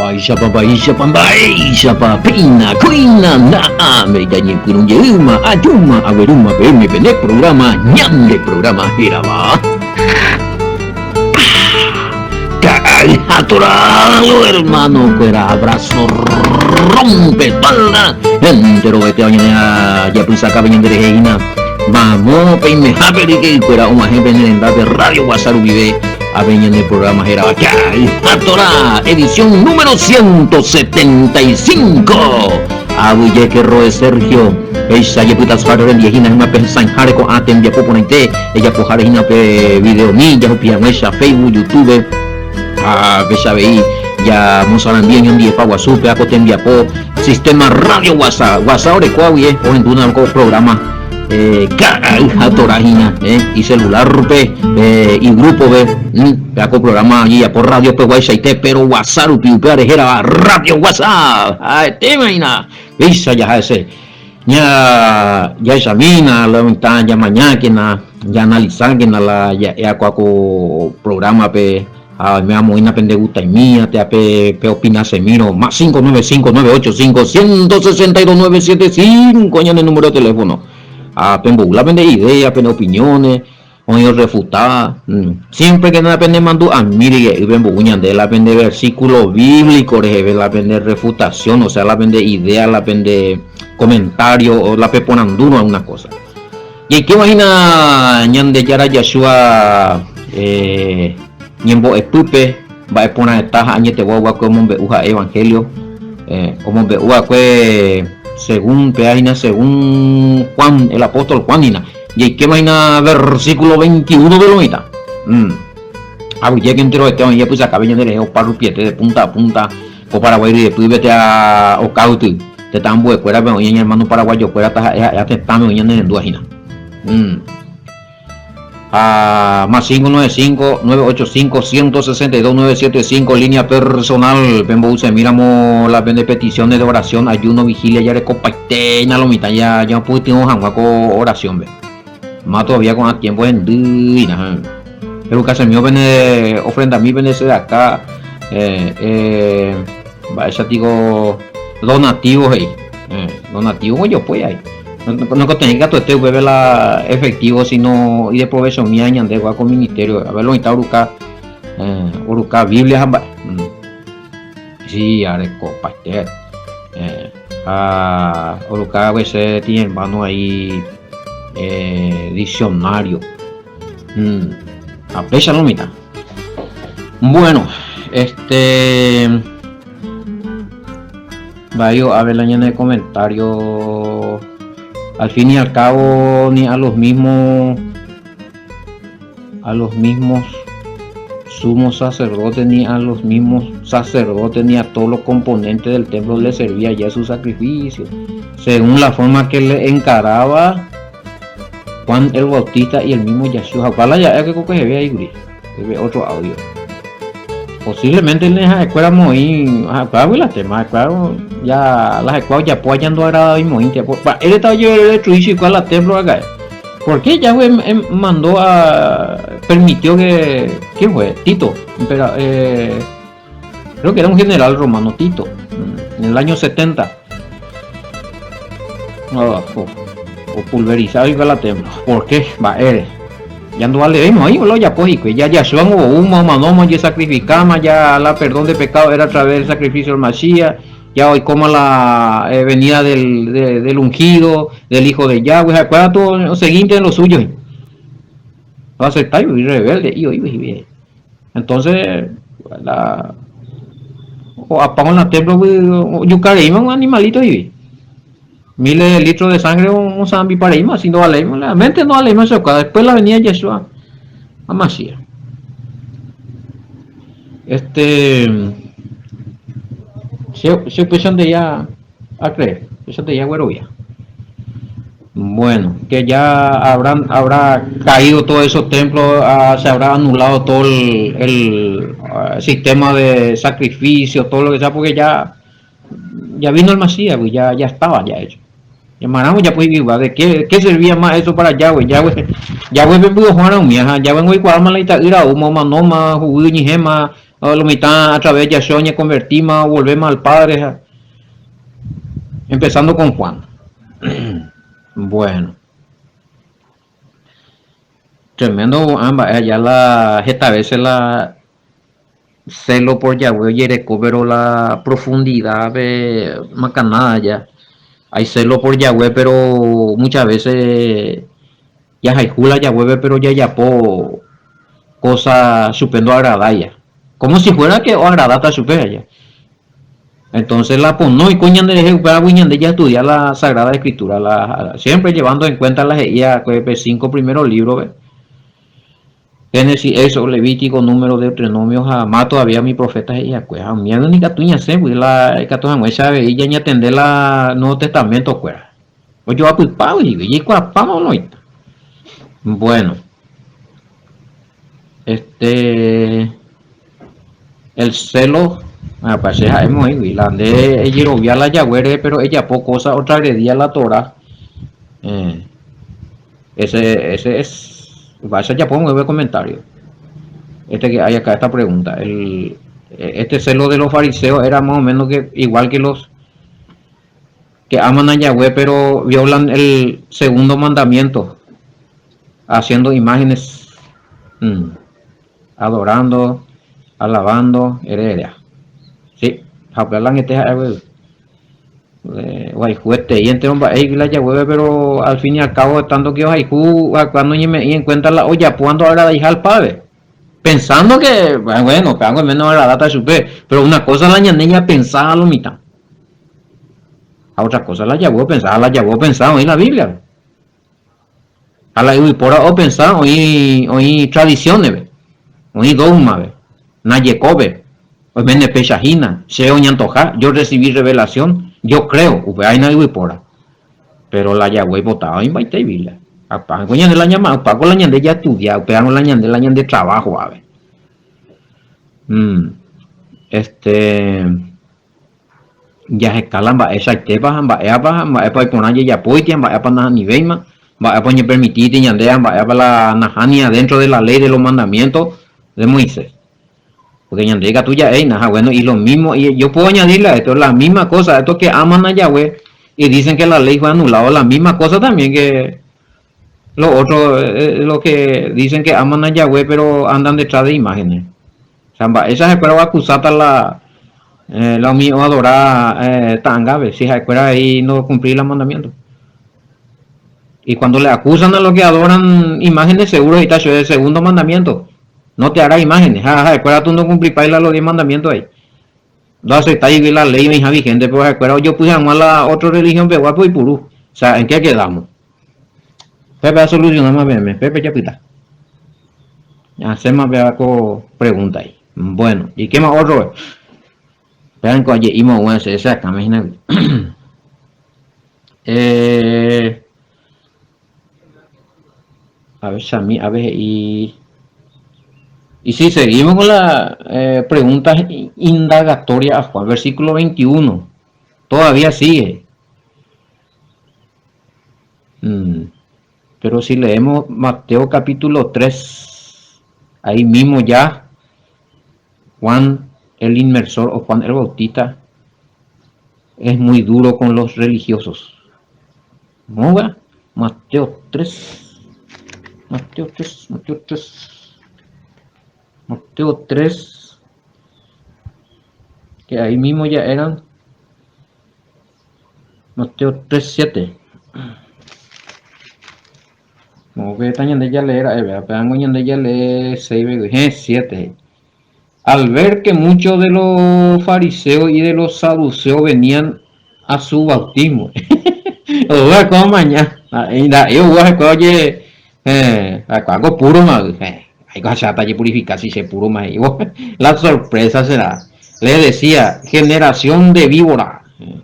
Baisha pa pina kuina na me danyi kurung yeuma ajuma aweruma beme bene programa nyamde programa hiraba. Aturalo hermano, cuera abrazo rompe espalda entero este año ya pues acá viene de Reina. Vamos peime haberi que cuera una gente en la radio Guasaru vive a venir el programa era acá Atora edición número 175. Abuye que roe Sergio esa ya putas faro en viejina es una pensanjare con atem ya poponente ella pojare hina pe video ni ya pian esa Facebook YouTube a veí ya mosaran bien un día pa wasupe a cotembiapo sistema radio WhatsApp ore cuawie o en una programa Atorajina y celular y grupo con programa allí por radio pero WhatsApp era radio WhatsApp te imagina visa ya ese ya esa mina la ventana ya mañana ya analizar que la ya cuaco programa me amo una pendeguta y mía te opina semino más 595-985-162-975 en el número de teléfono la pende idea pende opiniones o refutar siempre que nada pende mando a mire y ven de la pende versículo bíblico la pende refutación o sea la pende idea la pende comentario o la peponan duro a una cosa y que imagina ñande yara Yashua Niembo epupe va a poner esta año te voy a como uja evangelio como uja que según página según Juan el apóstol Juanina y que vaina versículo 21 de lomita ya que entero este ya pues acá viene de parro piete de punta a punta o Paraguay y después vete a Ocautu te tambo fuera pero oye hermano paraguayo fuera ya te estamos oyendo en duajina más 595-985-162-975 línea personal Pembo se miramos las peticiones de oración ayuno vigilia ya recopaité en la mitad ya pudimos jamás con oración más todavía con el tiempo en día pero que se me ofrenda a mí de acá ese digo donativos donativos yo pues ahí no que tenga que este bebé la efectivo sino y de provecho mi año de con ministerio a verlo está uruca biblia sí areco pastel uruca a veces tiene hermano ahí diccionario aprecia la mitad bueno vaya a ver la llena de comentarios. Al fin y al cabo ni a los mismos sumos sacerdotes ni a los mismos sacerdotes ni a todos los componentes del templo le servía ya su sacrificio según la forma que le encaraba Juan el Bautista y el mismo Yeshua. Ojalá ya que se ve ahí otro audio posiblemente en las escuelas muy las temas claro ya las escuelas ya apoyando ahora mismo él estaba yo destruido igual la templo acá porque ya mandó permitió que ¿quién fue? Tito pero creo que era un general romano Tito en el año 70 o pulverizado igual la templo ¿por qué? ya no vale ahí lo ya pues ya son manoma ya sacrificamos ya la perdón de pecado era a través del sacrificio del Mashiach ya hoy como la venida del ungido del hijo de Yahweh acuérdate todo lo siguiente en lo suyo va a aceptar y rebelde y entonces o apagan la templo yo cargué un animalito y miles de litros de sangre un zambi para ir más si no vale la mente no vale más después la venía Yeshua a Mashiach se empiezan de ya a creer empiezan de ya güerovia bueno que ya habrá caído todos esos templos se habrá anulado todo el sistema de sacrificio todo lo que sea porque ya vino el Mashiach pues ya estaba ya hecho Llamaramos ya pues de qué servía más eso para Yahweh me pudo jugar a un Yahweh hoy cual la ira uma manoma huini gema o la mitad a través de Yahshua convertimos, volvemos al Padre, empezando con Juan. Bueno, tremendo ambas, allá la esta vez la celo por Yahweh y pero la profundidad de Macanada ya. Hay celo por Yahweh, pero muchas veces ya hay jula Yahweh, pero ya po cosa supendo agradaya. Como si fuera que o agradata supera ya. Entonces la no y coñan de ya estudiar la Sagrada Escritura, siempre llevando en cuenta las 5 primeros libros, ¿ve? Génesis, eso, Levítico, número de Deuteronomio, jamás todavía mi profeta ella, pues, a mí ni catuña se, pues, la catuña muestra ella ni atender la Nuevo Testamento, pues. Pues yo aculpado y cuapamos no. Bueno, el celo, pues es muy la de ella la Yahweh, pero ella poco cosa otra agredía la Torah. Ese es, vaya ya pongo el comentario. Que hay acá esta pregunta. Este celo de los fariseos era más o menos que igual que los que aman a Yahweh, pero violan el segundo mandamiento, haciendo imágenes, adorando, alabando, heredia. Sí, hablan y entre la Yahweh, pero al fin y al cabo, tanto que cuando me encuentra la olla, cuando ahora dejar al padre. Pensando que, bueno, que hago menos la data super, pero una cosa la ñaneña pensaba a lo mitad. A otra cosa la llevó pensaba en la Biblia. A la Ibipora o pensaba hoy tradiciones, hoy dogma, Nayekobe, hoy vende pechajina, Seo ñantoja, yo recibí revelación, yo creo, hay na Ibipora. Pero la Yahweh votaba en Baite Biblia. Apago de la llama, apago la ñande ya estudia, pegamos la ñande trabajo, a ver. Ya se calan va esa tepa va para poner ya poitian va para niveima va para permitir ñandean va para la najania dentro de la ley de los mandamientos de Moisés. Porque ñandega tuya naja, bueno, y lo mismo, y yo puedo añadirle a esto la misma cosa, esto que aman a Yahweh y dicen que la ley fue anulada, la misma cosa también que los otros, lo que dicen que aman a Yahweh pero andan detrás de imágenes. O sea, esa se puede acusar la mío adorar tanga, si se acuerda ahí no cumplir los mandamientos. Y cuando le acusan a los que adoran imágenes, seguro está eso es el segundo mandamiento. No te hará imágenes. Acuérdate tú no cumplir los 10 mandamientos ahí. No aceptáis la ley hija vigente, pero acuerda yo puse a la otra religión peguapo y purú. O sea, ¿en qué quedamos? Pepe a solucionar más bien, Pepe ya pita. Hacer más con pregunta ahí. Bueno, ¿y qué más otro? Vean que ayer íbamos a hacer esa camisa. A ver, y si seguimos con las preguntas indagatorias a Juan, versículo 21, todavía sigue. Pero si leemos Mateo capítulo 3, ahí mismo ya Juan el Inmersor o Juan el Bautista es muy duro con los religiosos. ¿No va? Mateo 3. Mateo 3, que ahí mismo ya eran Mateo 3:7. Como que también de ya leer, pero ya lee 6, 7. Al ver que muchos de los fariseos y de los saduceos venían a su bautismo. O voy a comer mañana. Yo voy a comer algo puro más. Hay cosas para purificar si se puro más. La sorpresa será. Le decía, generación de víbora.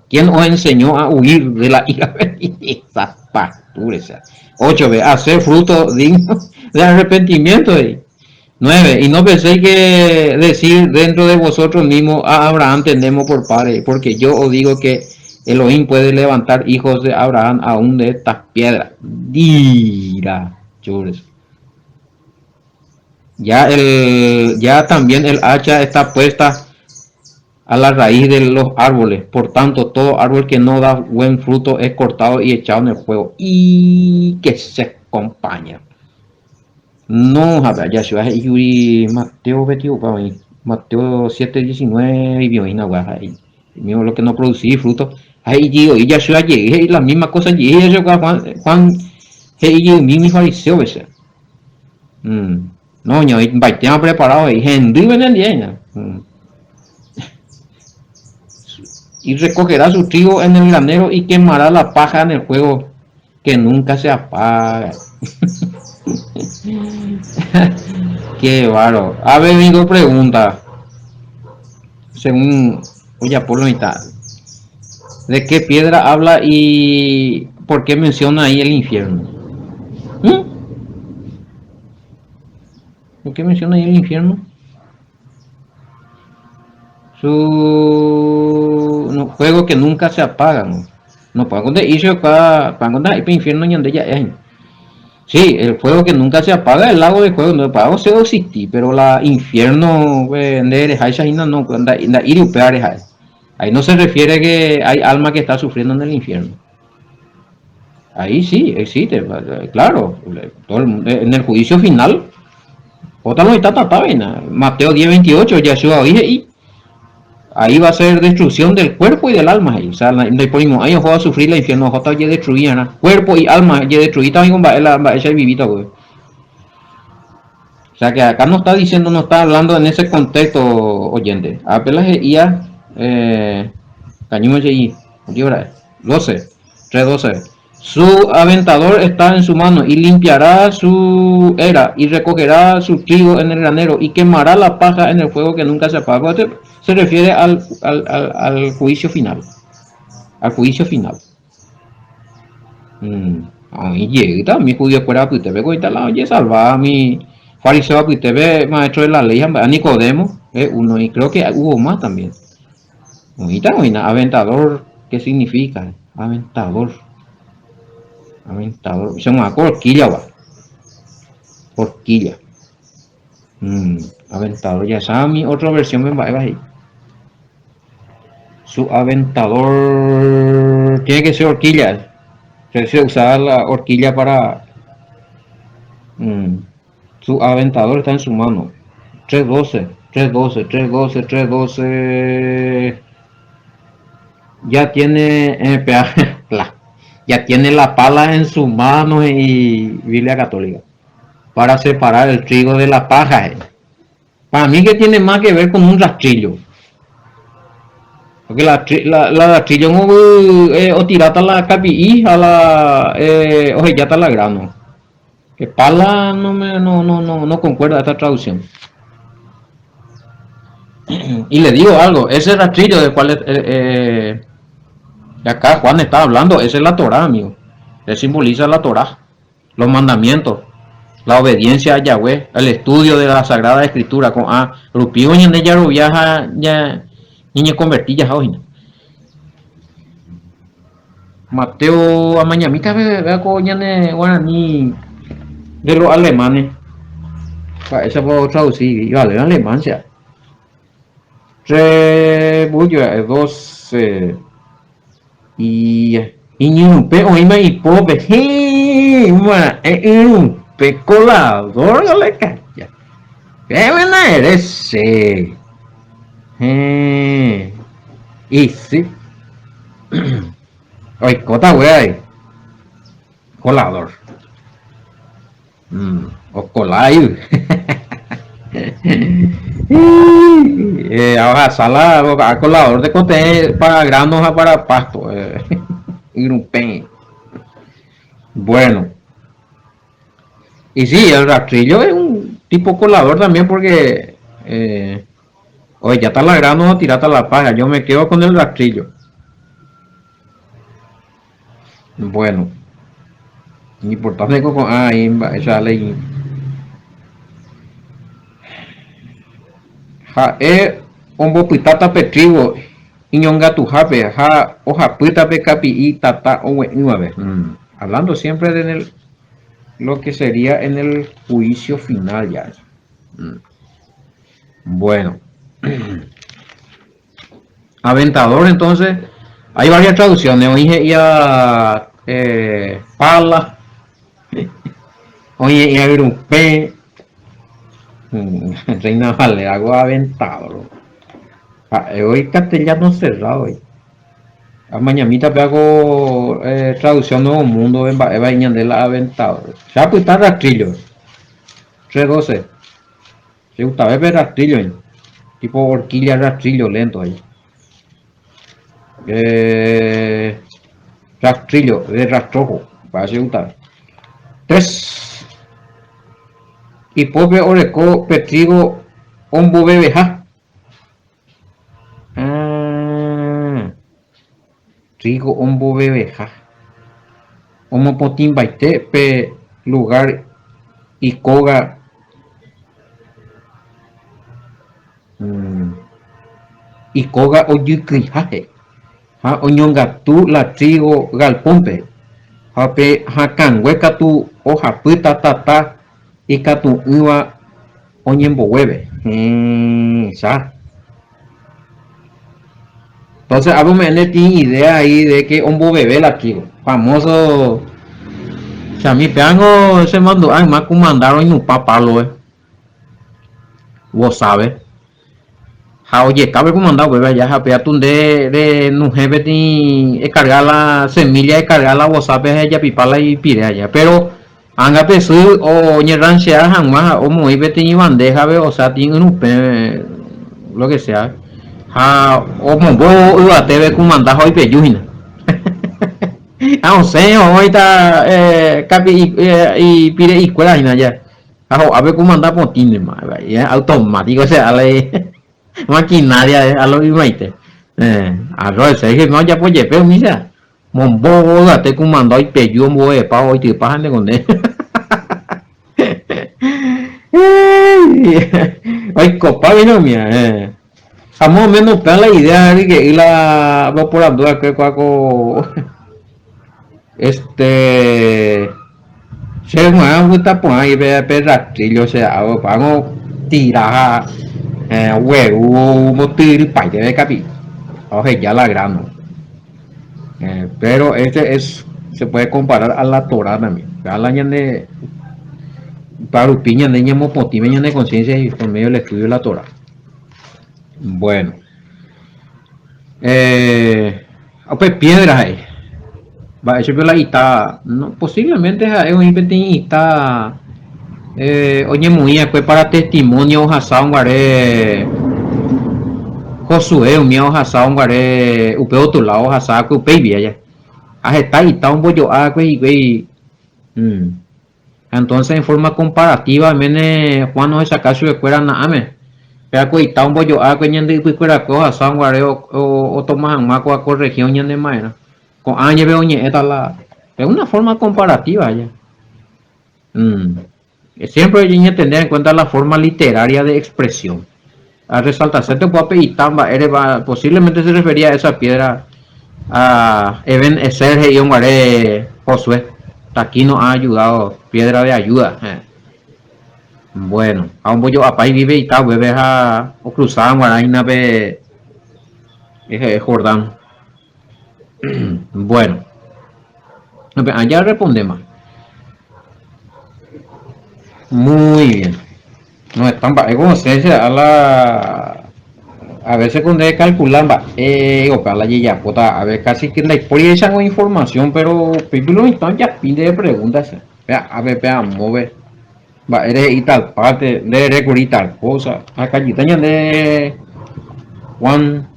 ¿Quién os enseñó a huir de la ira venidera? 8. Hacer fruto digno de arrepentimiento. 9. Y no penséis que decir dentro de vosotros mismos a Abraham tenemos por padre, porque yo os digo que Elohim puede levantar hijos de Abraham aún de estas piedras. Dira, chures. Ya también el hacha está puesta a la raíz de los árboles. Por tanto, todo árbol que no da buen fruto es cortado y echado en el fuego. Y que se acompaña. No, a ver, ya se va a ir Mateo 21, Mateo 7:19 y vio ahí. Lo que no producir fruto. Ahí yo, y ya se va a llegar, la misma cosa, y eso Juan, y mi fariseo, ese. No, yo, va preparado, y Henry ven el día, y recogerá su trigo en el granero y quemará la paja en el fuego que nunca se apaga. Qué bárbaro. A ver, digo pregunta. Según oye Apolo mitad. ¿De qué piedra habla y por qué menciona ahí el infierno? ¿Mm? ¿Por qué menciona ahí el infierno? Su no, juego que nunca se apagan. No para donde hizo para donde hay infierno y donde ya es. Sí, el fuego que nunca se apaga, el lago de fuego no apaga, se existe, pero la infierno no, ahí no se refiere que hay alma que está sufriendo en el infierno. Ahí sí existe, claro, todo en el juicio final, Mateo 10:28, Yeshua dije, y ahí va a ser destrucción del cuerpo y del alma. O sea, le ponemos, ahí va a sufrir la infierno, J ya destruían, cuerpo y alma, ya destruida, esa vivita, güey. O sea que acá no está diciendo, no está hablando en ese contexto, oyente. Apenas ia, cañón y 12, 3:12. Su aventador está en su mano y limpiará su era y recogerá su trigo en el granero y quemará la paja en el fuego que nunca se apaga. Se refiere al juicio final. Al juicio final. Ahí llega, mi judío fuera que usted ve, ahorita la oye salva mi fariseo que usted ve, maestro de la ley, a Nicodemo, uno, y creo que hubo más también. Ahorita, aventador, ¿qué significa? Aventador. Aventador, se llama horquilla, va. Horquilla. Aventador, ya sabe, mi otra versión me va ahí. Su aventador tiene que ser horquilla. Se usa la horquilla para. Su aventador está en su mano. 3:12, 3:12, 3:12, 3:12. Ya tiene ya tiene la pala en su mano y Biblia católica para separar el trigo de la paja. Para mí que tiene más que ver con un rastrillo. Porque la rastrillo o tirata la capi a la ojellata la grano. Que pala no concuerda esta traducción. Y le digo algo, ese rastrillo de cual de acá Juan está hablando, esa es la Torah, amigo. Él simboliza la Torah, los mandamientos, la obediencia a Yahweh, el estudio de la Sagrada Escritura. Con Rupio y en ella viaja ya niña convertilla hoy. Mateo Amañamita vea coñane guaraní de los alemanes. Esa puedo traducir, vale, en alemán sea. Rebullo 12 y ñupe oíme y pobre un pecolador le calla qué buena eres y sí oye cota wey colador o colay ahora sala a colador de cote para granos para pasto bueno, y sí, el rastrillo es un tipo colador también porque oye, ya está la grano, tirata la paja, yo me quedo con el rastrillo. Bueno, importante con esa ley ombo pitata petrigo iñonga tu jape hoja pita pe capi y tata hablando siempre de lo que sería en el juicio final ya. Mm. Bueno, aventador entonces, hay varias traducciones. Oye, ya pala, oye, ya grupé, reina vale, hago aventador. Hoy castellano cerrado hoy. A mañanita hago traducción Nuevo Mundo en Eva Ñandela aventador. Ya pues está rastrillo, 312. Se gusta ver rastrillo, tipo horquilla rastrillo lento ahí. Eh, Rastrillo, de rastrojo, para gustar. 3. Hipope oreco petrigo ombo bebeja. Ah, trigo ombo bebeja. Omo potín baite pe lugar y coga. Y coga oyucrijaje. Ha oñonga tu la trigo galpompe. Hape hakangueca tu hoja pita tata y catu uva oñembo hueve. ¿Sabes? Entonces, algo me tiene idea ahí de que un bebé la trigo. Famoso. O sea, mi peango se mandó. Ay, más que mandaron y un papalo, vos sabes. Ja, oye, cabe como mandado, bebé, ya japea de no jefe ni cargar la semilla y cargar la WhatsApp ella pipala y pide allá. Pero, anga pesu o ñerran sea jamás o muy vete ni bandeja, o sea, tiene un lo que sea. Ja, o mongo iba te ve como mandas hoy peyujina. Ah, o sea, hoy está capi y pide y cuela ya. A ver cómo anda por ti, automático, o sea, le maquinaria a lo imaite. Arroz, que no ya pues pero mira. Mombo te comando y peyo mo pa hoy te pasan de con él. Ay, copa vino mía. Vamos menos para la idea de que la va por la duda que cuaco se me gusta por ahí ver rastrillo, o sea, hago tirar huevo, motir, paite de capi. Oye, ya la grano. Pero se puede comparar a la Torah también. A la de para piña de ñamo potimeña de conciencia y por medio del estudio de la Torah. Bueno. Pues piedras ahí. Va, eso la está, no, posiblemente es un inventinista oye muy pues para testimonio hasao guare Josué un mío hasao guare upeo tu lado hasao que upei via está y está un bollo y entonces en forma comparativa mene Juan no es acaso de fuera nada me pero que está un bollo que ñande pues fuera cosa hasao guare o tomas más con región ñande maena con año veo esta la es una forma comparativa ya. Siempre hay que tener en cuenta la forma literaria de expresión. A resaltarse te puede y tamba posiblemente se refería a esa piedra a Eben Eser y Ongaré Josué. Aquí nos ha ayudado, piedra de ayuda. Bueno, a un bollo a país vive y tal, bebé a o cruzar Guaraina de Jordán. Bueno, allá respondemos. Muy bien. No están como se a veces cuando calculan o para la ya puta a ver casi que la experiencia o información pero lo están ya pide de preguntas vea a ver mover va eres y tal parte de recurrir tal cosa acá ya de Juan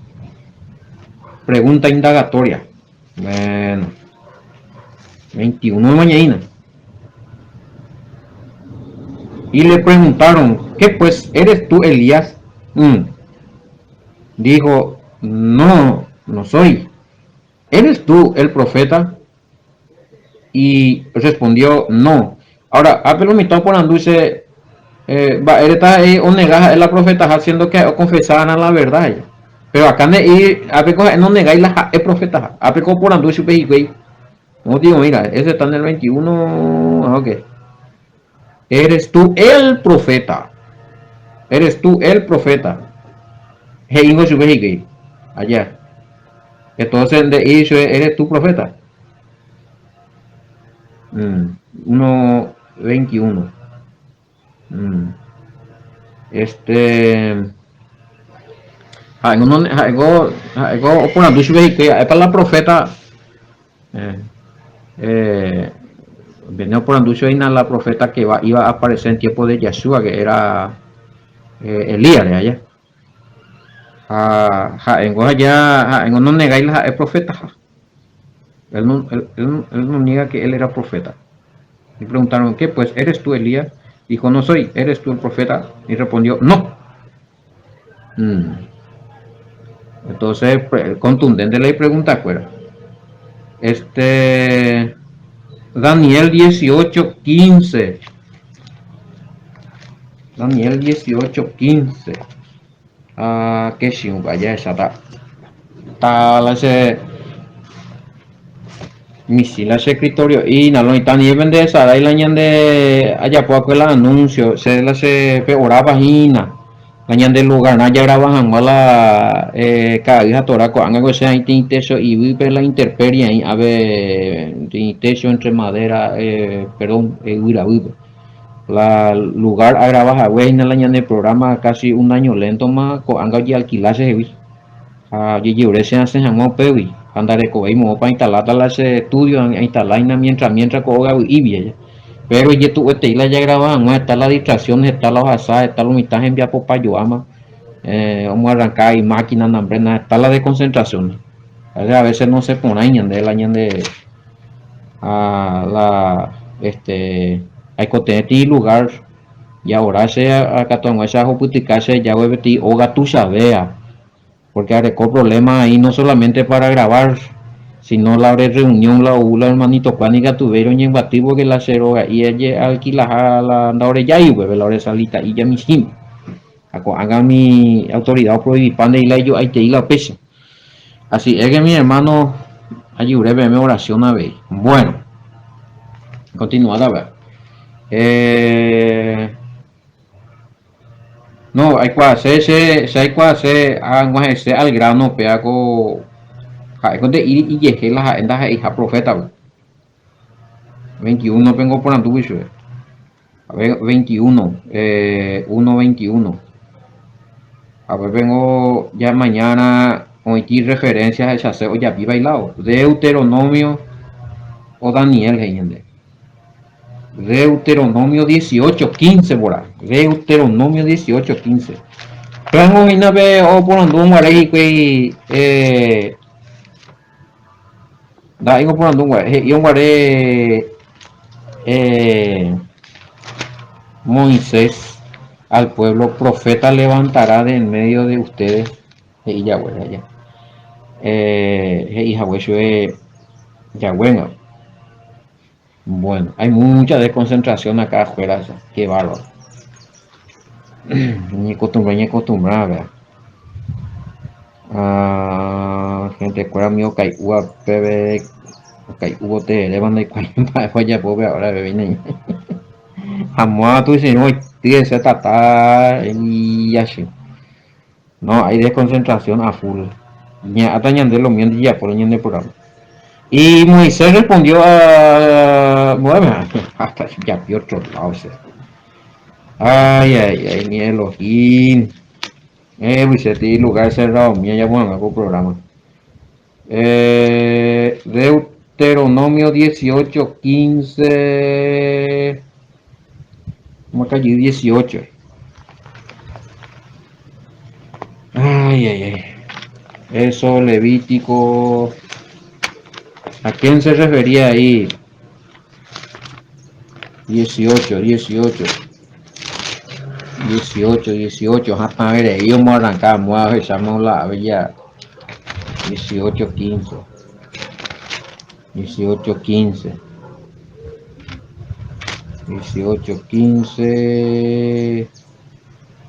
pregunta indagatoria bueno 21 de mañana y le preguntaron ¿qué pues eres tú Elías? Dijo, no, no soy. ¿Eres tú el profeta? Y respondió, no. Ahora, apelo mi por anduce, él está o negas la profeta haciendo que confesaran a la verdad. Pero acá no negáis la profeta. Apelo por anduce, no digo, mira, ese está en el 21, ok. Eres tú el profeta. eres tú el profeta. Heingo Shubehike, allá. Entonces, de hecho, eres tú profeta. 1:21. Mm. Este. Hago por andu Shubehike, es para la profeta. Eh, eh, Venía por andu la profeta que iba a aparecer en tiempo de Yeshua, que era Elías de allá. En no negáis el profeta. Él no niega que él era profeta. Y preguntaron, ¿qué? Pues, ¿eres tú Elías? Dijo, no soy, ¿eres tú el profeta? Y respondió, no. Entonces, contundente la pregunta fuera. Daniel 18:15. Daniel 18:15. Qué ching, vaya esa está ese misil ese escritorio y no y tan bien de esa y la de allá poco el anuncio se la se peora página la de lugar na ya grabajan la cada día tora con algo sea intenso y vive la intemperie ahí a ver intenso entre madera perdón la lugar a grabar a güey la de programa casi un año lento más con algo ya alquilarse y se hacen a pewi andar con para instalar las estudios instalar mientras coga y bien pero ya tu la ya grababan no está la distracción está los asadas está los mitad enviar por payuama vamos a arrancar y máquina nambrena está la desconcentración a veces no se pone de la de a la hay que tener lugar y ahora se acá tengo esa justificarse ya voy a o gato vea porque agregó problemas ahí no solamente para grabar, sino la reunión, la ULA, hermanito pánica tuvieron y embativo que la ceroga y ella alquila a la hora ya y la hora salita y ya mi sim. Haga mi autoridad prohibir pan de la yo hay que ir la pesa. Así es que mi hermano allí breve oración a ver. Bueno, continuar a ver. No, hay que hacerse, hay que hacer al grano, peaco. Conte y llegué las agendas hija profeta 21 vengo por anduviso a ver 21 1:21 a ver vengo ya mañana oír referencias a chaseo ya vi bailado Deuteronomio o Daniel gente Deuteronomio 18:15 por ahí Deuteronomio 18:15 pero no ve o por anduviso da igo por andung yo guaré Moisés al pueblo profeta levantará de en medio de ustedes y ya bueno ya ya bueno hay mucha desconcentración acá afuera qué bárbaro ni acostumbrada gente fuera mío que pebe que hubo te le van a ya pobre ahora viene jamás tú si no tiene se tata y así no hay desconcentración a full ya atañan de los míos ya por el programa y Moisés respondió a bueno hasta ya vi otro lado ay mi Elohim Vicente lugar cerrado mía ya bueno hago programa Deuteronomio 18:15 vamos allí 18 ay eso Levítico ¿a quién se refería ahí? 18 a ver ahí vamos a arrancar vamos a echamos la bella 18:15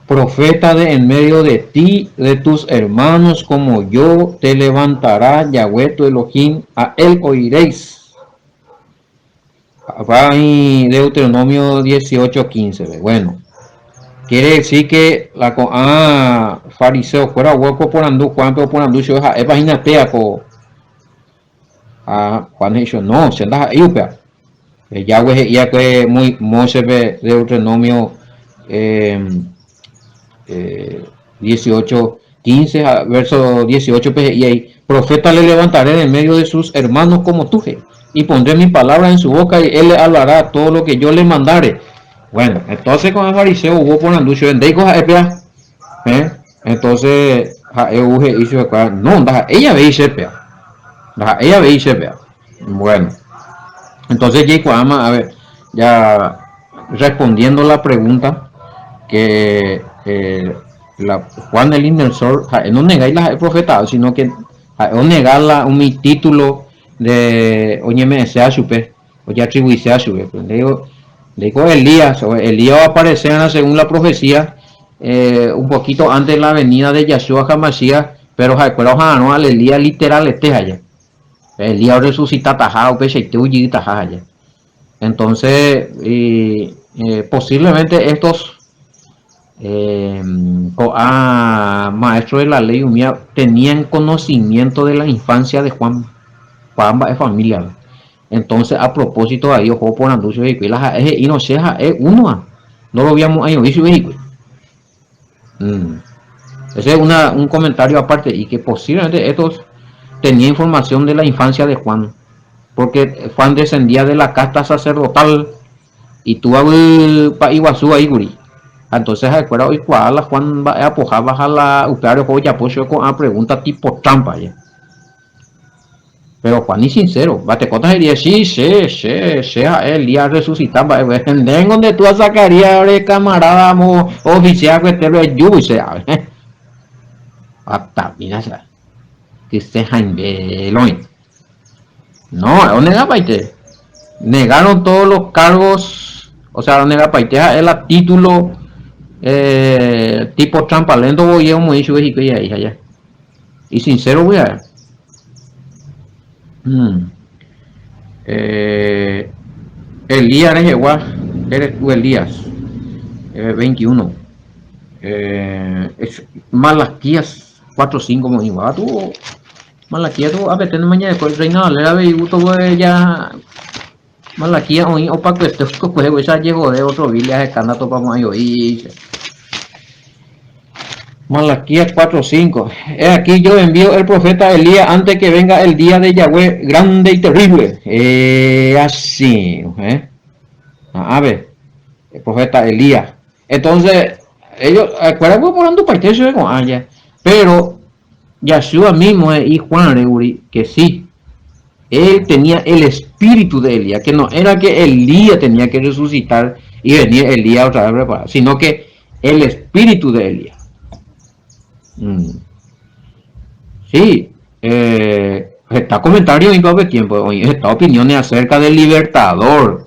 profeta de en medio de ti, de tus hermanos, como yo te levantará Yahweh tu Elohim, a él oiréis. Va en Deuteronomio 18:15. Bueno, quiere decir que fariseo fuera hueco por andu Juan pero por andu yo imagínate a Juan dicho no se anda ahí Yahweh ya que muy Moshe de Deuteronomio eh, 18 15 verso 18 y ahí profeta le levantaré en medio de sus hermanos como tú y pondré mi palabra en su boca y él le hablará todo lo que yo le mandare. Bueno, entonces con el fariseo hubo por anducho en deiko entonces hizo no ella veía ella veía bueno, entonces Jacob Ama, a ver, ya respondiendo la pregunta que Juan el Inmersor no negáis el profeta, sino que no negar mi título de oye me sea supe, o ya atribuirse a supe. Le digo Elías va a aparecer según la profecía un poquito antes de la venida de Yahshua HaMashiach, pero no al Elías literal este allá. Elías resucita tajado, peche y tajaya. Entonces, posiblemente estos maestros de la ley tenían conocimiento de la infancia de Juan es familia. Entonces, a propósito de ellos, por anuncio de y no sé, uno no lo habíamos ahí visto. Ese es un comentario aparte y que posiblemente estos tenían información de la infancia de Juan, porque Juan descendía de la casta sacerdotal y tuvo para Iguazú ahí, guri. Entonces, recuerda hoy cuál Juan va a apojar baja la usuario que ya pues con una pregunta tipo trampa ya. Pero Juan y sincero, bate cotas y dice, sí, Elías resucitaba, en donde tú sacarías de camarada oficial que te lo ayude, hasta, mira, que se jaime, no, ¿dónde la paite? Negaron todos los cargos, o sea, donde la paite es el título tipo trampa lento voy a un dicho y allá. Y sincero voy a Elías eres tú Elías 21 Malaquías 4:5 como igual tú Malaquías tú a ver ten mañana después reinado le da gusto ya Malaquías hoy o para que esto pues ya llegó de otro villaje canato para mayo y Malaquías 4:5 aquí yo envío el profeta Elías antes que venga el día de Yahweh grande y terrible así a ver el profeta Elías entonces ellos acuerdan por dando parte de con allá pero Yahshua mismo y Juan que sí él tenía el espíritu de Elías que no era que Elías tenía que resucitar y venir Elías otra vez preparado sino que el espíritu de Elías sí, está comentario en todo el tiempo, hoy está opiniones acerca del libertador,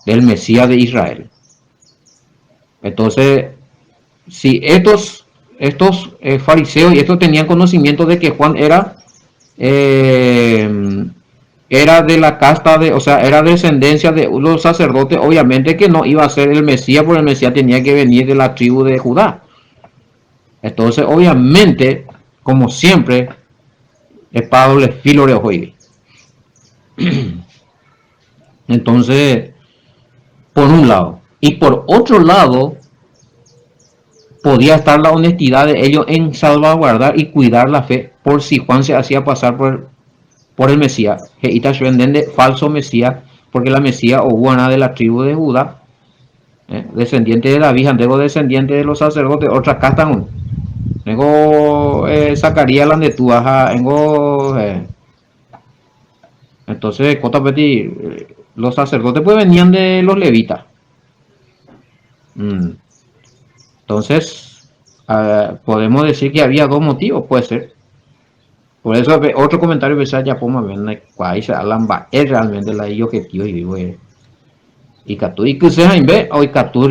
del Mesías de Israel. Entonces, si estos fariseos y estos tenían conocimiento de que Juan era de la casta de, o sea, era descendencia de los sacerdotes, obviamente que no iba a ser el Mesías, porque el Mesías tenía que venir de la tribu de Judá. Entonces, obviamente, como siempre, el Pablo les filo de hoy. Entonces, por un lado. Y por otro lado, podía estar la honestidad de ellos en salvaguardar y cuidar la fe por si Juan se hacía pasar por el Mesías. Y de falso Mesías, porque la Mesías o buena de la tribu de Judá, descendiente de David, antiguo descendiente de los sacerdotes, otra casta aún. Tengo sacaría la de tu aja, entonces los sacerdotes pues venían de los levitas. Entonces podemos decir que había dos motivos, puede ser. Por eso otro comentario que ya podemos ver cuál se alamba es realmente la objetivo y vivo y Catu y que sea en vez hoy Catu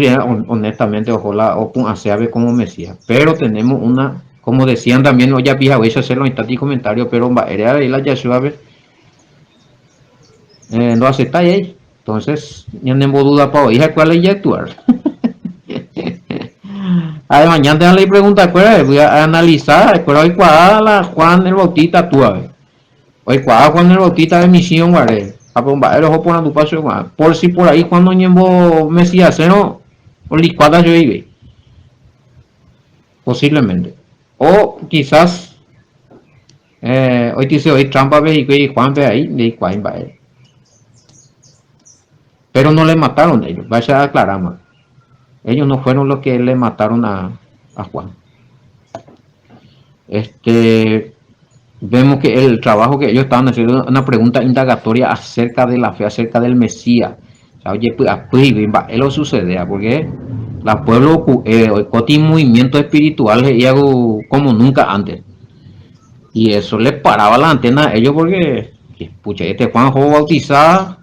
honestamente ojalá o hace ver como Mesías pero tenemos una como decían también hoy ya pija voy a hacerlo en este comentario pero era de la Yahshua no acepta ahí entonces ya no tengo duda para hoy cuál es ya actuar Además, mañana le pregunta, voy a analizar, pero hoy cuadra Juan el Bautista tú a ver. Hoy cuadra Juan el Bautista de misión, ¿vale? A bombar los por tu paso, por si por ahí cuando ñembo Mesías, ¿no? O licuada yo iba, posiblemente. O quizás, hoy dice hoy trampa ve y Juan ve ahí, de Juan va él. Pero no le mataron ellos, vaya a aclarar más. Ellos no fueron los que le mataron a Juan. Vemos que el trabajo que ellos estaban haciendo una pregunta indagatoria acerca de la fe, acerca del Mesías. O sea, oye, pues, él lo sucede, porque la pueblo tiene movimientos espirituales y algo como nunca antes. Y eso les paraba la antena a ellos porque, pucha, este Juanjo bautizado,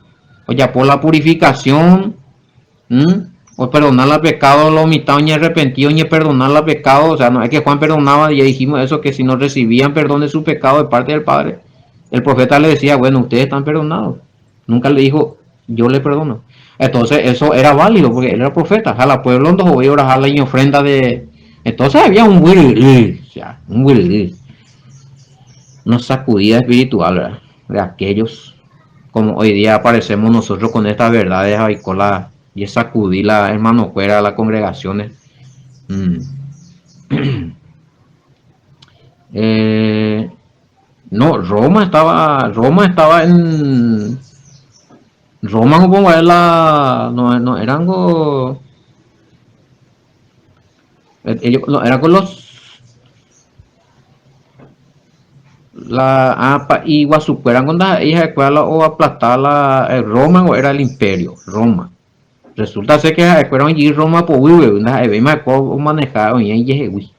oye, por la purificación, o perdonar los pecados, los omitados ni arrepentidos ni perdonar los pecados. O sea, no es que Juan perdonaba, ya dijimos eso, que si no recibían perdón de su pecado de parte del Padre, el profeta le decía, bueno, ustedes están perdonados. Nunca le dijo, yo le perdono. Entonces eso era válido porque él era profeta. A la pueblo donde voy a orar en ofrenda de. Entonces había un will, o sea, un will, una sacudida espiritual, ¿verdad? De aquellos, como hoy día aparecemos nosotros con estas verdades ahí con la y sacudir la hermano fuera a las congregaciones. No, Roma estaba en Roma como era no eran ellos no, eran con los Iguazú eran con las hijas de escuela o aplastar Roma o era el imperio Roma. Resulta ser que fueron allí Roma por Wiwe, una evema o manejado y ahí.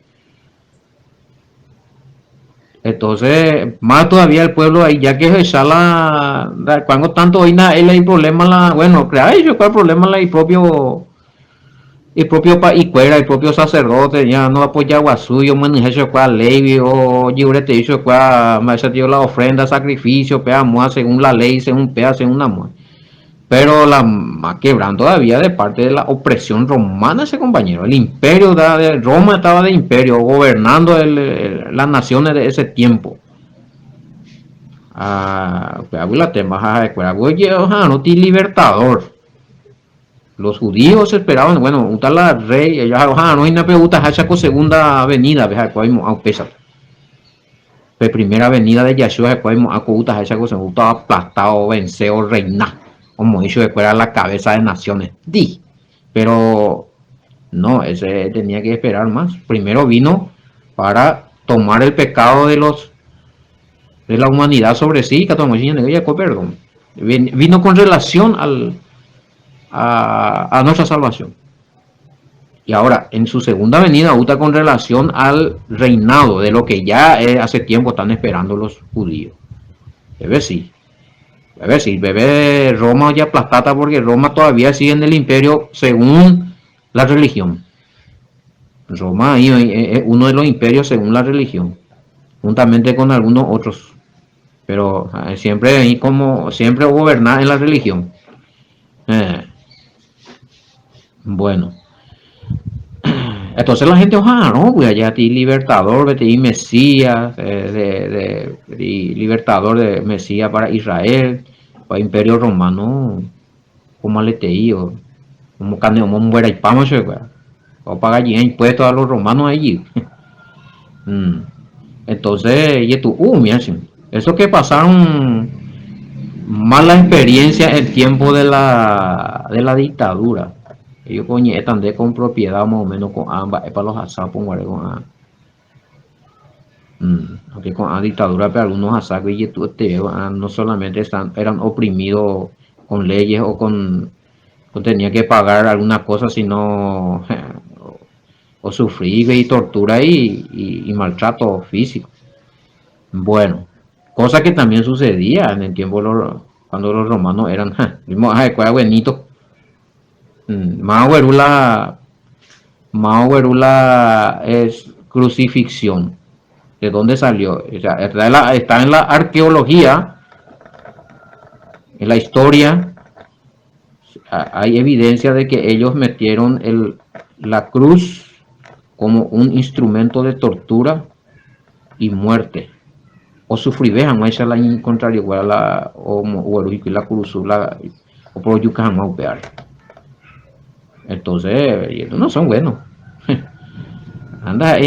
Entonces, más todavía el pueblo ahí, ya que es cuando tanto hoy él hay problema bueno, crea yo cuál problema el propio país el propio sacerdote ya no apoyaba suyo, manejo cuál ley o libre te hizo cuál más dio la ofrenda, sacrificio, pea según la ley, según pea, según amor. Pero la más quebrando todavía de parte de la opresión romana ese compañero. El imperio de Roma estaba de imperio, gobernando las naciones de ese tiempo. La tema no tiene libertador. Los judíos esperaban, bueno, un tal rey, ellos no hay una pregunta, hacha con segunda avenida, veja, a pesar. La primera avenida de Yahshua, a Couta, hacha con segunda aplastado, venceo, reinar. Como hizo de fuera la cabeza de naciones. Pero no, ese tenía que esperar más. Primero vino para tomar el pecado de la humanidad sobre sí, perdón. Vino con relación a nuestra salvación. Y ahora, en su segunda venida, está con relación al reinado de lo que ya hace tiempo están esperando los judíos. Debe sí. Bebé Roma ya aplastata porque Roma todavía sigue en el imperio según la religión. Roma es uno de los imperios según la religión, juntamente con algunos otros. Pero siempre gobernar en la religión. Bueno. Entonces la gente, no, pues allá ti libertador, ti Mesías, libertador de Mesías para Israel, para Imperio Romano, como aleteío, como caneomón muera y pamos, o pagar allí impuestos a los romanos allí. Entonces, y tú, mira, eso que pasaron mala experiencia en tiempo de la dictadura. Ellos están de con propiedad más o menos con ambas, es para los asapos, con aunque con la dictadura, pero algunos asapos y no solamente eran oprimidos con leyes o tenía que pagar alguna cosa, sino o sufrir y tortura y maltrato físico. Bueno, cosa que también sucedía en el tiempo cuando los romanos eran, vimos a buenito. Mahuerula es crucifixión. ¿De dónde salió? O sea, está en la arqueología, en la historia. Hay evidencia de que ellos metieron la cruz como un instrumento de tortura y muerte. O sufribeja más la contrario la o la curusula o por yucam a pear. Entonces, no son buenos. Anda,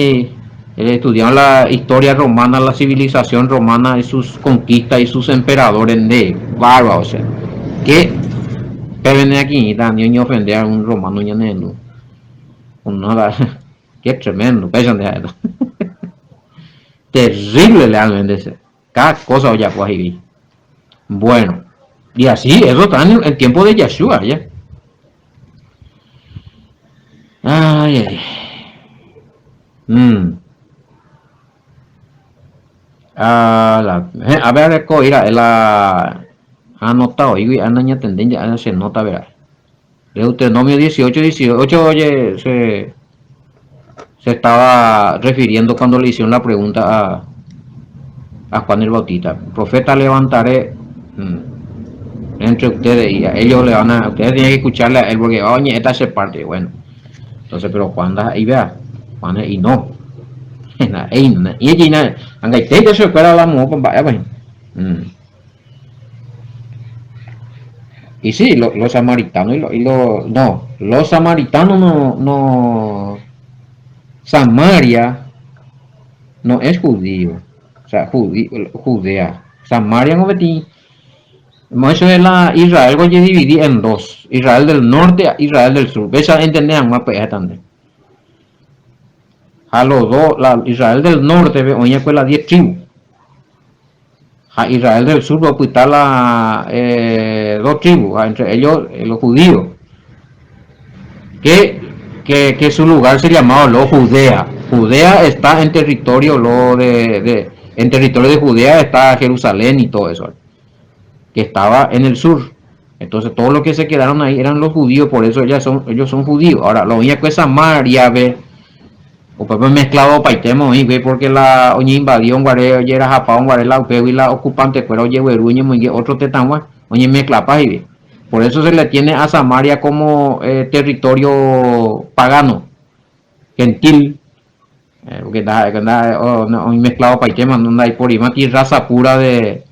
estudiaron la historia romana, la civilización romana y sus conquistas y sus emperadores de bárbaro, o sea, que pero aquí ni ofender a un romano ya no nada, qué tremendo, pesan de esto. Terrible realmente, cada cosa ya pues ahí. Bueno, y así, eso está en el tiempo de Yeshua, ya. Ay, ay. A ver, mira, la anotado, y anaña tendencia, se nota, verá. Deuteronomio 18, oye, se estaba refiriendo cuando le hicieron la pregunta a Juan el Bautista. Profeta levantaré entre ustedes y a ellos le van a, ustedes tienen que escucharle a él porque, oye, esta se parte, bueno. Entonces, pero Juan da ahí vea, Juan y no. Y ella, aunque te se espera la mujer, vaya, pues. Y sí, los samaritanos no, los samaritanos no, Samaria no es judío, o sea, Judea. Samaria no metí. Eso es la Israel voy a dividir en dos, Israel del norte e Israel del sur. ¿Ves a entender más pues también? A los dos, la Israel del norte, oye, pues las 10 tribus. A Israel del sur, pues está la dos tribus, entre ellos los judíos. Que su lugar se llamaba lo Judea. Judea está en territorio en territorio de Judea está Jerusalén y todo eso, que estaba en el sur. Entonces todos los que se quedaron ahí eran los judíos, por eso ellos son judíos. Ahora lo único que Samaria ve o pues mezclado paitemo y ve porque la oña invadió un guare oye era japón guare la upeo y la ocupante pero oye güeruño muy otro tetangua oye mezcla pa y ve. Por eso se le tiene a Samaria como territorio pagano, gentil, porque hoy mezclado paitema donde hay por ima raza pura de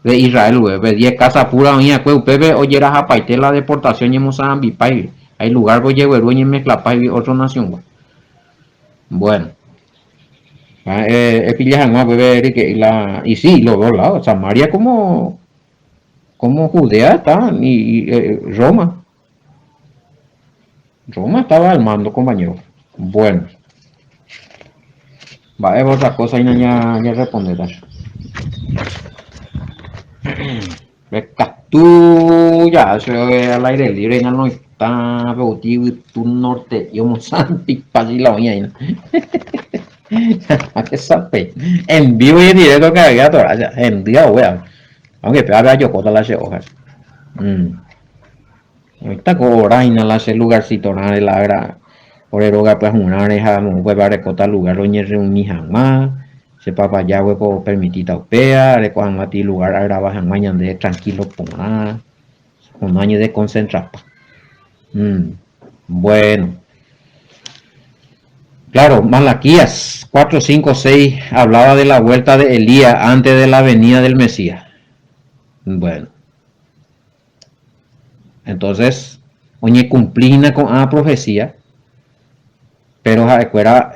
Israel, güey, 10 casas pura, oye, pepe, oye, era japaite la deportación y Mozambique, hay lugar que llevo el y mezcla y otra nación, güey. Bueno, pillas más, bebé, y sí, los dos lados, Samaria como Judea está, y Roma estaba al mando, compañero. Bueno, va a haber otra cosa y no ya responder. Tú ya se al aire libre no está peutivo y tu norte y Mozambique para la oña a qué sabe en vivo y en directo que había toda en día wea aunque pega yo cota las hojas ahorita coraina las lugarcito nada de la gra por el hogar pues una oreja pues para cota lugar oñe reunir jamás se papa ya hueco permitir opea recojan mati lugar a grabar en mañana de tranquilo con un año de concentrar bueno claro Malaquías 4, 5, 6 hablaba de la vuelta de Elías antes de la venida del Mesías. Bueno entonces oñe cumplina con la profecía pero jaecuera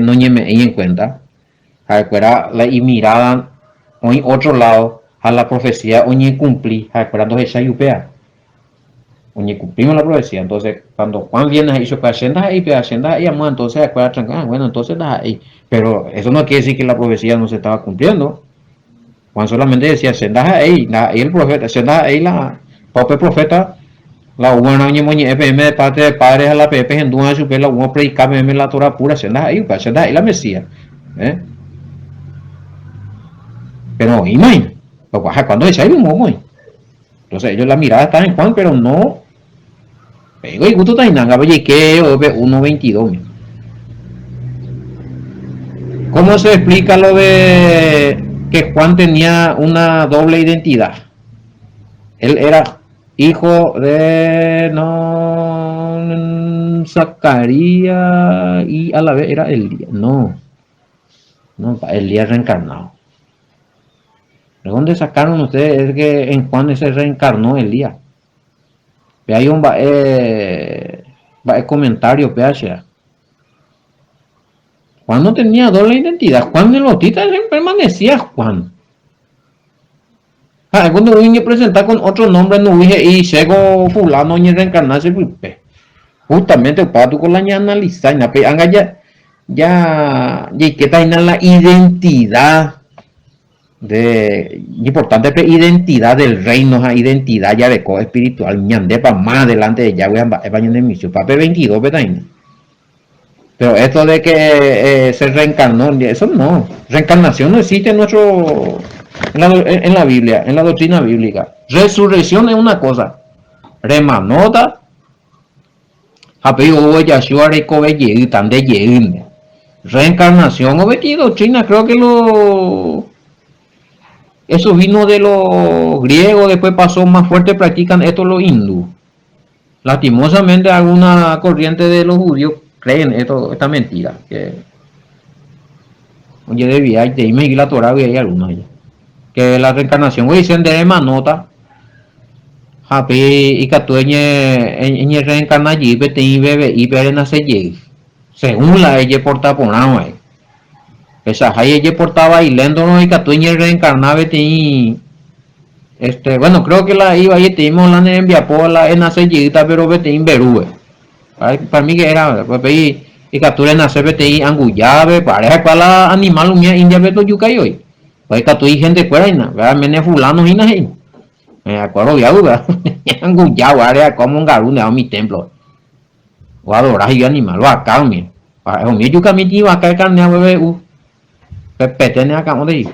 no me en cuenta jaecuera la y mirada hoy otro lado a la profecía oñe cumplí jaecuera entonces sayupea oñe cumplimos la profecía entonces cuando Juan viene a hizo que hacienda ahí entonces jaecuera tranquila bueno entonces ahí pero eso no quiere decir que la profecía no se estaba cumpliendo. Juan solamente decía hacienda ahí el profeta hacienda ahí la pobre profeta la buena oñe moñe FM de parte de padres a la PP en duda de su la uno predicar la Torah pura hacienda ahí la Mesías pero imagínate cuando es ahí muy entonces ellos la mirada está en Juan pero no pero y gusto está en oye que 1.22 ¿cómo se explica lo de que Juan tenía una doble identidad? Él era hijo de no Zacarías y a la vez era Elías. No, no, Elías reencarnado. ¿De dónde sacaron ustedes? Es que en Juan se reencarnó Elías. Y hay un comentario, PH. Juan no tenía doble identidad. Juan el Bautista permanecía Juan. Cuando vine a presentar con otro nombre, no dije, y llegó fulano y reencarnarse, justamente para tu con la analizar, ya que está en la identidad de importante identidad del reino, identidad ya de co espiritual, ñandepa más adelante de Yahweh en emisión, pape 22 betaina. Pero esto de que se reencarnó, eso no, reencarnación no existe en nuestro en la Biblia, en la doctrina bíblica. Resurrección es una cosa, remanota apellido Yahshua recobe tan de lleguin. Reencarnación o doctrina, creo que eso vino de los griegos, después pasó más fuerte, practican esto los hindú. Lastimosamente alguna corriente de los judíos creen esta mentira. Que, oye, debía de irme la Torah y hay algunos ya. Que la reencarnación, güey, dicen de manota. Happy y catueñe en reencarna allí, vete y bebe y ver en hace según la ella porta por nada, esa hay ella portaba y lendo y catueñe reencarna vete y bueno, creo que la iba y te la envía por la en hace pero vete en Berú, para mí que era y captura en hacer vete y angullave pareja para la animal unía india veto yucay hoy pues catuí gente fuera y nada mene fulano y nada me acuerdo ya duda angullado área como un garún de mi templo o adorar y animal o acá mi para mi yuca mi tío acá carne a bebé pepe tiene acá donde ir.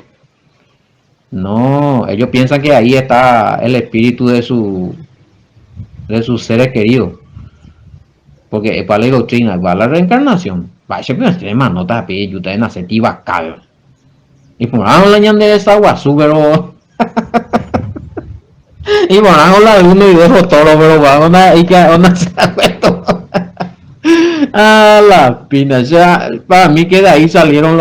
No, ellos piensan que ahí está el espíritu de sus seres queridos. Porque para la doctrina, para la reencarnación, va siempre se llama nota de y ustedes nacen acá. Y por ahora la ñan de esa guasú, pero y por ahora la de uno y dos toro, pero va una y que una se ha puesto a la pina. O sea, para mí que de ahí salieron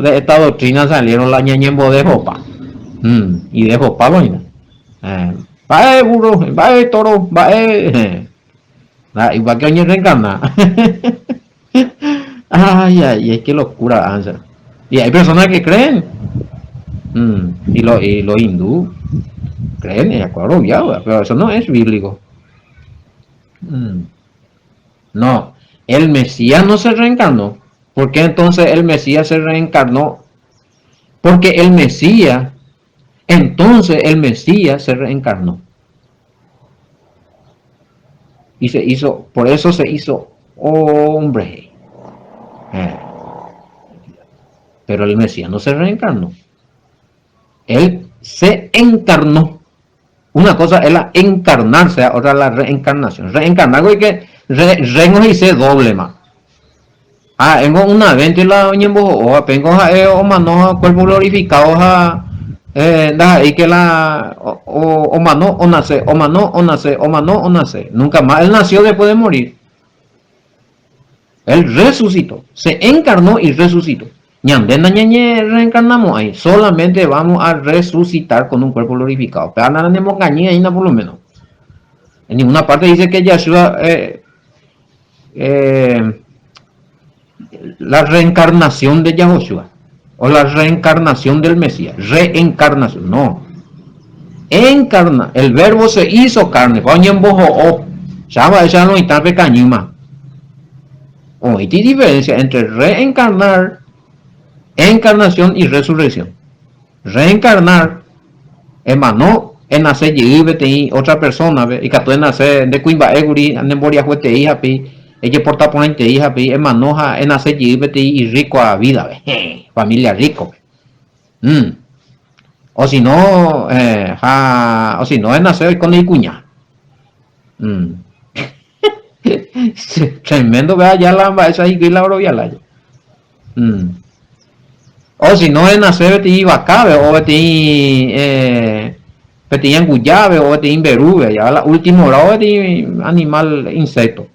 de esta doctrina salieron la ñañembo de Jopa. Y de Jopa, bueno. Va burro, va toro, va igual que oñe reencarna. Ay, es que locura, Ansa. Y hay personas que creen. Y los hindú creen, de acuerdo, pero eso no es bíblico. No, el Mesías no se reencarnó. ¿Por qué entonces el Mesías se reencarnó? Porque el Mesías se reencarnó. Y se hizo, por eso se hizo hombre. Pero el Mesías no se reencarnó. Él se encarnó. Una cosa es la encarnarse, otra la reencarnación. Reencarnar es que rengo dice doble más. Tengo una venta y la oñembo tengo o mano cuerpo glorificado y que la o mano o nace o mano o nace o mano o nace. Nunca más él nació después de morir. Él resucitó, se encarnó y resucitó. Ñandena ñañe reencarnamos ahí. Solamente vamos a resucitar con un cuerpo glorificado. Pero no tenemos cañía ahí por lo menos. En ninguna parte dice que Yahshua la reencarnación de Yahushua o la reencarnación del Mesías. Reencarnación, no. Encarna. El verbo se hizo carne. Poñen bojo o. Chava esa no está pequeñima. O hay diferencia entre reencarnar, encarnación y resurrección. Reencarnar emanó en nacer y otra persona y que tú nacer de Cuimba Eguri en Boria Juete hija pi ella porta por ente hija pi emanoja en nacer y rico a vida familia rico o si no en nacer con el cuña tremendo vea ya la esa y la oro ya la o si no es nacer y vacabe o Tenían guyave o tenían berube, ya la última hora de animal insecto.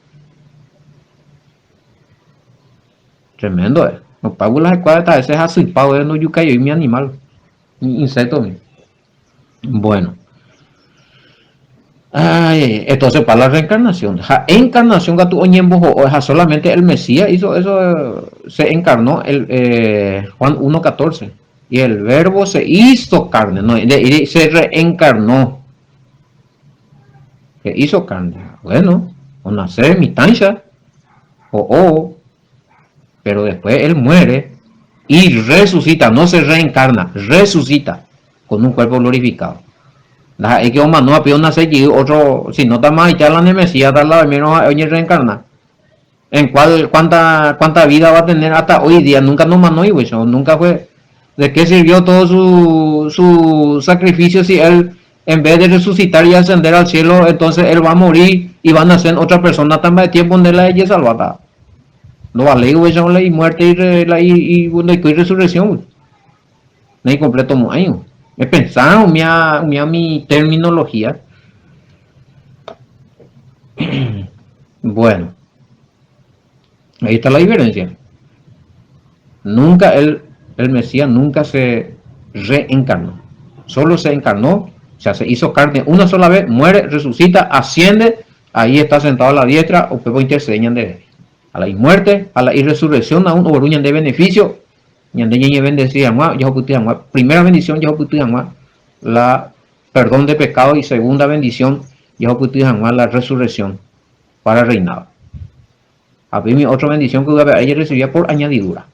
Tremendo, no pago las escuadras, ese es así, pago de no yuca y mi animal, insecto mío. Bueno. Ay, entonces para la reencarnación, la encarnación que tu oñembo o solamente el Mesías hizo eso, se encarnó el Juan 1:14 y el verbo se hizo carne, no, se reencarnó, se hizo carne. Bueno, o nacer mi tancha pero después él muere y resucita, no se reencarna, resucita con un cuerpo glorificado. Es que no ha pedido nacer y otro, si no está más ya la Mesías, está la menos oye reencarnar. En cuánta vida va a tener hasta hoy día, nunca no manó y eso, nunca fue. ¿De qué sirvió todo su sacrificio si él, en vez de resucitar y ascender al cielo, entonces él va a morir y va a nacer otra persona también de tiempo donde la ella salvada? No vale, eso y muerte y resurrección. No hay completo año. He pensado mi terminología. Bueno, ahí está la diferencia. Nunca el Mesías nunca se reencarnó. Solo se encarnó, o sea, se hizo carne una sola vez, muere, resucita, asciende, ahí está sentado a la diestra, o puedo interceder de a la muerte, a la resurrección, a un oruñan de beneficio. Primera bendición, la perdón de pecado, y segunda bendición, la resurrección para el reinado. A mí otra bendición que ella recibía por añadidura.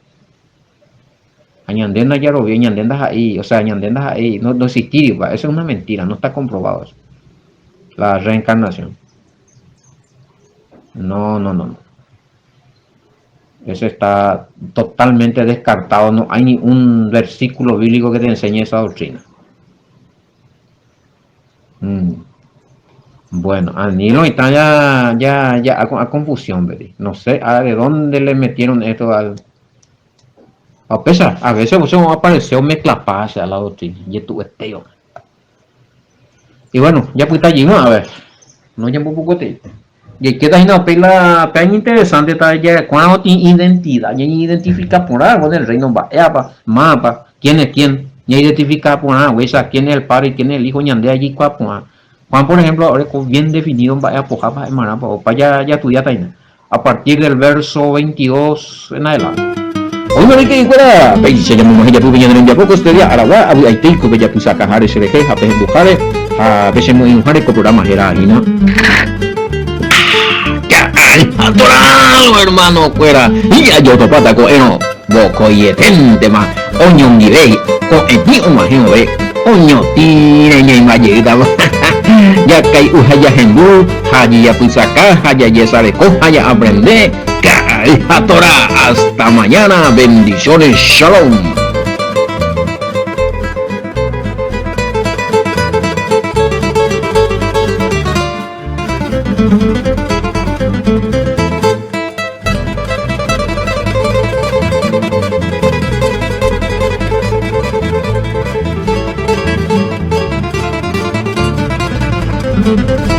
Añandenda ya lo vi, añandendas ahí, o sea, añandendas ahí, no existiría, eso es una mentira, no está comprobado eso. La reencarnación. No. Eso está totalmente descartado, no hay ni un versículo bíblico que te enseñe esa doctrina. Bueno, Anilo está ya a confusión, ¿verdad? No sé de dónde le metieron esto al... A pesar, a veces apareció mezclapaz a la doctrina, y esto esteo. Y bueno, ya pues está allí, ¿no? A ver, no ya un poco de... Y que está pela tan interesante está ya cuando tiene identidad, ya identifica por algo del reino mapa, quién es quién, ya identifica por algo, quién es el padre y quién es el hijo, ñande allí Juan, por ejemplo, ahora bien definido para ya tu ya a partir del verso 22 en adelante. Hoy me que fuera, se llamó ella pudo llenar en ya poco este día Aragua, Abu Aiteico, Bella Pusacajare, Sereje, Ape Bujare, a veces muy injare, con programa Gerarina. Adorado, hermano, fuera. Y ya yo topata con eno, boco y etente más, oño mi rey, con el tío imagino ve, oño tire y mayeda. Ya caí ujaya hendú, haya ya pusacá, haya ya sabe co, haya aprende, cae a Torah. Hasta mañana, bendiciones, shalom. Thank you.